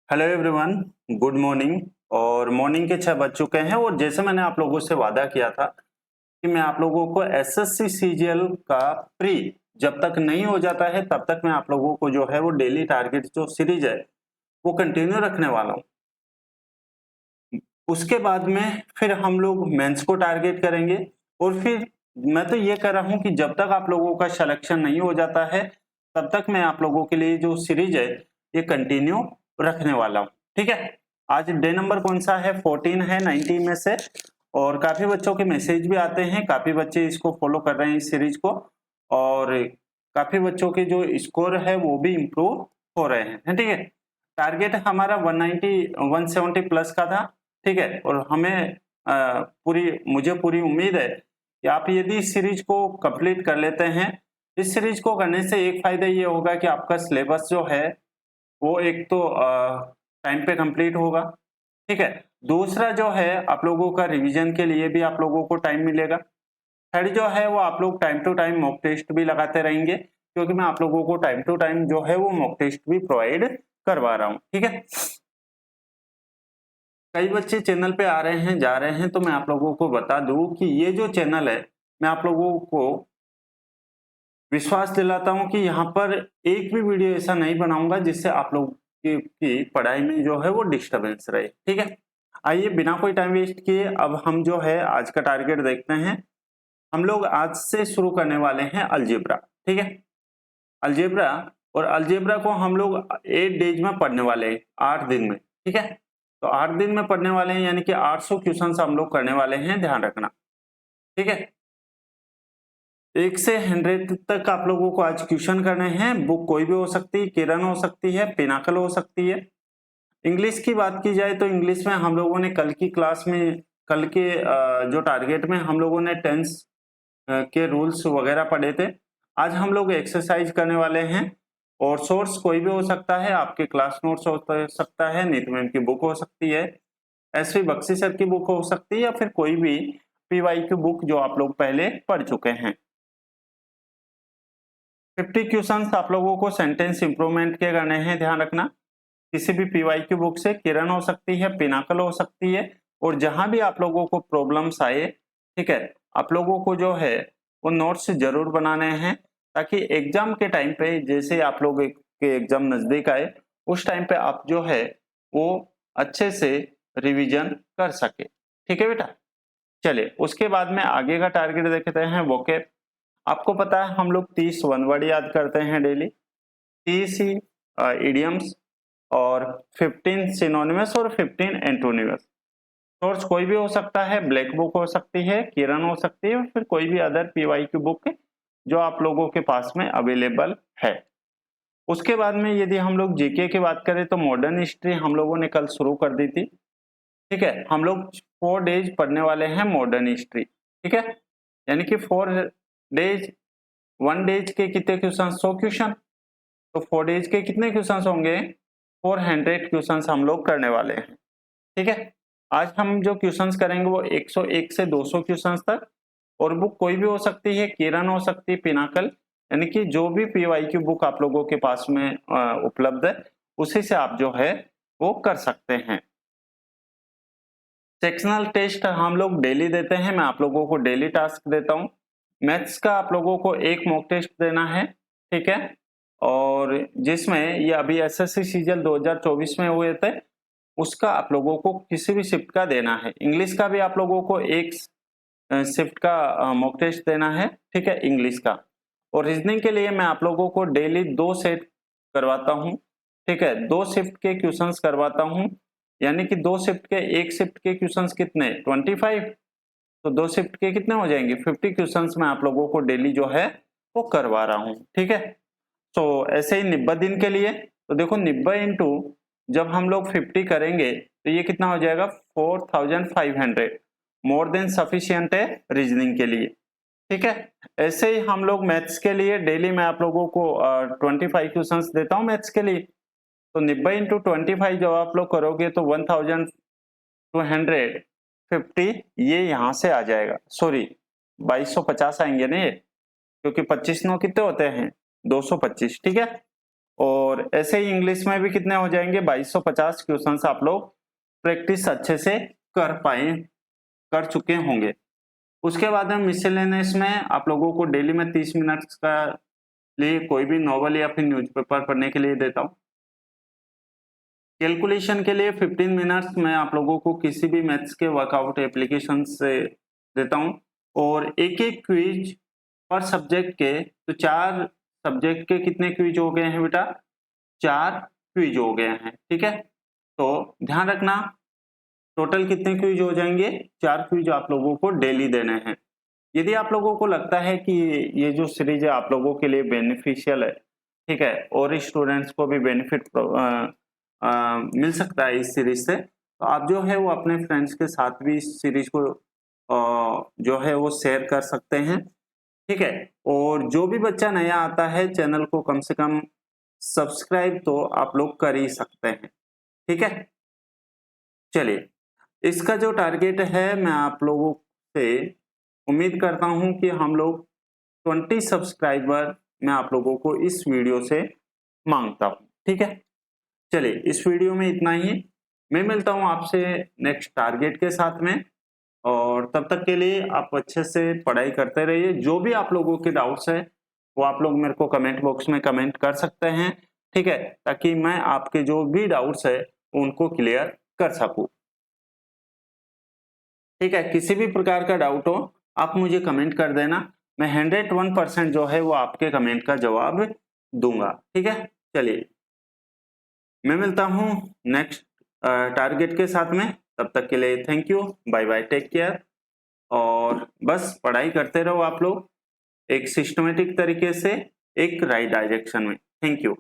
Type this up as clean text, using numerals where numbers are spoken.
Hello everyone, good morning. और morning के 6 बज चुके हैं और जैसे मैंने आप लोगों से वादा किया था कि मैं आप लोगों को एसएससी सीजीएल का प्री जब तक नहीं हो जाता है तब तक मैं आप लोगों को जो है वो डेली टारगेट जो सीरीज है वो कंटिन्यू रखने वाला हूँ। उसके बाद में फिर हम लोग मेंस को टारगेट करेंगे और फिर मैं तो ये कर रहा हूँ कि जब तक आप लोगों का सिलेक्शन नहीं हो जाता है तब तक मैं आप लोगों के लिए जो सीरीज है ये कंटिन्यू रखने वाला हूँ। ठीक है, आज डे नंबर कौन सा है? 14 है 90 में से। और काफी बच्चों के मैसेज भी आते हैं, काफी बच्चे इसको फॉलो कर रहे हैं इस सीरीज को, और काफी बच्चों के जो स्कोर है वो भी इम्प्रूव हो रहे हैं। ठीक है, टारगेट हमारा 190 170 प्लस का था। ठीक है, और हमें मुझे पूरी उम्मीद है कि आप यदि इस सीरीज को कंप्लीट कर लेते हैं। इस सीरीज को करने से एक फायदा ये होगा कि आपका सिलेबस जो है वो एक तो टाइम पे कंप्लीट होगा। ठीक है, दूसरा जो है आप लोगों का रिवीजन के लिए भी आप लोगों को टाइम मिलेगा। थर्ड जो है वो आप लोग time to time mock test भी लगाते रहेंगे, क्योंकि मैं आप लोगों को टाइम टू टाइम जो है वो मॉक टेस्ट भी प्रोवाइड करवा रहा हूँ। ठीक है, कई बच्चे चैनल पे आ रहे हैं जा रहे हैं, तो मैं आप लोगों को बता दूं कि ये जो चैनल है मैं आप लोगों को विश्वास दिलाता हूं कि यहाँ पर एक भी वीडियो ऐसा नहीं बनाऊंगा जिससे आप लोग की पढ़ाई में जो है वो डिस्टरबेंस रहे। ठीक है, आइए बिना कोई टाइम वेस्ट किए अब हम जो है आज का टारगेट देखते हैं। हम लोग आज से शुरू करने वाले हैं अलजेब्रा। ठीक है, अलजेब्रा, और अलजेब्रा को हम लोग 8 डेज में पढ़ने वाले हैं, 8 दिन में। ठीक है, तो 8 दिन में पढ़ने वाले हैं, यानी कि 800 क्वेश्चन हम लोग करने वाले हैं, ध्यान रखना। ठीक है, 1 से 100 तक आप लोगों को आज क्वेश्चन करने हैं। बुक कोई भी हो सकती है, किरण हो सकती है, पिनाकल हो सकती है। इंग्लिश की बात की जाए तो इंग्लिश में हम लोगों ने कल की क्लास में, कल के जो टारगेट में हम लोगों ने टेंस के रूल्स वगैरह पढ़े थे। आज हम लोग एक्सरसाइज करने वाले हैं, और सोर्स कोई भी हो सकता है, आपके क्लास नोट्स हो सकता है, नीति मैम की बुक हो सकती है, एसवी बख्शी सर की बुक हो सकती है, या फिर कोई भी पीवाई की बुक जो आप लोग पहले पढ़ चुके हैं। 50 क्वेश्चंस आप लोगों को सेंटेंस इंप्रूवमेंट के करने हैं, ध्यान रखना। किसी भी पीवाई की बुक से, किरण हो सकती है, पिनाकल हो सकती है, और जहां भी आप लोगों को प्रॉब्लम्स आए, ठीक है, आप लोगों को जो है वो नोट्स जरूर बनाने हैं, ताकि एग्जाम के टाइम पे, जैसे आप लोग के एग्जाम नजदीक आए उस टाइम पे आप जो है वो अच्छे से रिवीजन कर सके। ठीक है बेटा, चलिए उसके बाद में आगे का टारगेट देखते हैं। वोकैब, आपको पता है हम लोग 30 वन वर्ड याद करते हैं डेली, 30 ही इडियम्स, और 15 सिनोनिमस और 15 एंटोनिमस। सोर्स कोई भी हो सकता है, ब्लैक बुक हो सकती है, किरण हो सकती है, और फिर कोई भी अदर पीवाई की बुक जो आप लोगों के पास में अवेलेबल है। उसके बाद में यदि हम लोग जीके की बात करें तो मॉडर्न हिस्ट्री हम लोगों ने कल शुरू कर दी थी। ठीक है, हम लोग 4 डेज पढ़ने वाले हैं मॉडर्न हिस्ट्री। ठीक है, यानी कि 4 डेज, 1 डेज के कितने क्वेश्चन? 100 क्वेश्चन, तो 4 डेज के कितने क्वेश्चन होंगे? 400 क्वेश्चन हम लोग करने वाले हैं। ठीक है, आज हम जो क्वेश्चंस करेंगे वो 101 से 200 क्वेश्चंस तक, और बुक कोई भी हो सकती है, किरण हो सकती है, पिनाकल, यानी कि जो भी पीवाई की बुक आप लोगों के पास में उपलब्ध है उसी से आप जो है वो कर सकते हैं। सेक्शनल टेस्ट हम लोग डेली देते हैं, मैं आप लोगों को डेली टास्क देता हूँ। मैथ्स का आप लोगों को एक मॉक टेस्ट देना है। ठीक है, और जिसमें ये अभी एसएससी सीजीएल 2024 में हुए थे, उसका आप लोगों को किसी भी शिफ्ट का देना है। इंग्लिश का भी आप लोगों को एक शिफ्ट का मॉक टेस्ट देना है। ठीक है, इंग्लिश का। और रीजनिंग के लिए मैं आप लोगों को डेली 2 सेट करवाता हूँ। ठीक है, 2 शिफ्ट के क्वेश्चंस करवाता हूँ, यानी कि 2 शिफ्ट के, एक शिफ्ट के क्वेश्चंस कितने? 25, तो 2 शिफ्ट के कितने हो जाएंगे? 50 क्वेश्चंस मैं आप लोगों को डेली जो है वो करवा रहा हूँ। ठीक है, तो ऐसे ही 90 दिन के लिए, तो देखो 90 इंटू जब हम लोग 50 करेंगे तो ये कितना हो जाएगा? 4500, मोर देन सफिशियंट है रीजनिंग के लिए। ठीक है, ऐसे ही हम लोग मैथ्स के लिए डेली मैं आप लोगों को 25 क्वेश्चंस देता हूँ मैथ्स के लिए। तो 90 इंटू 25 जब आप लोग करोगे तो 1250 ये यहाँ से आ जाएगा, सॉरी 2250 आएंगे ना ये, क्योंकि 25 9 कितने होते हैं? 225। ठीक है, और ऐसे ही इंग्लिश में भी कितने हो जाएंगे, 2250 क्वेश्चंस आप लोग प्रैक्टिस अच्छे से कर चुके होंगे। उसके बाद में मिसलेनियस में आप लोगों को डेली में 30 मिनट्स का लिए कोई भी नॉवल या फिर न्यूज़पेपर पढ़ने के लिए देता हूँ। कैलकुलेशन के लिए 15 मिनट्स मैं आप लोगों को किसी भी मैथ्स के वर्कआउट एप्लीकेशन से देता हूँ, और एक एक क्विज पर सब्जेक्ट के, तो 4 सब्जेक्ट के कितने क्विज हो गए हैं बेटा, 4 क्विज हो गए हैं। ठीक है, तो ध्यान रखना टोटल कितने क्विज हो जाएंगे, 4 क्विज आप लोगों को डेली देने हैं। यदि आप लोगों को लगता है कि ये जो सीरीज है आप लोगों के लिए बेनिफिशियल है, ठीक है, और स्टूडेंट्स को भी बेनिफिट मिल सकता है इस सीरीज से, तो आप जो है वो अपने फ्रेंड्स के साथ भी इस सीरीज को जो है वो शेयर कर सकते हैं। ठीक है, और जो भी बच्चा नया आता है चैनल को कम से कम सब्सक्राइब तो आप लोग कर ही सकते हैं। ठीक है, चलिए इसका जो टारगेट है मैं आप लोगों से उम्मीद करता हूं कि हम लोग 20 सब्सक्राइबर मैं आप लोगों को इस वीडियो से मांगता हूं। ठीक है, चलिए इस वीडियो में इतना ही, मैं मिलता हूं आपसे नेक्स्ट टारगेट के साथ में, और तब तक के लिए आप अच्छे से पढ़ाई करते रहिए। जो भी आप लोगों के डाउट्स है वो आप लोग मेरे को कमेंट बॉक्स में कमेंट कर सकते हैं। ठीक है, ताकि मैं आपके जो भी डाउट्स है उनको क्लियर कर सकूं। ठीक है, किसी भी प्रकार का डाउट हो आप मुझे कमेंट कर देना, मैं 101% जो है वो आपके कमेंट का जवाब दूंगा। ठीक है, चलिए मैं मिलता हूं नेक्स्ट टारगेट के साथ में, तब तक के लिए thank you, bye bye, take care, और बस पढ़ाई करते रहो आप लोग एक सिस्टमेटिक तरीके से, एक राइट डायरेक्शन में। Thank you.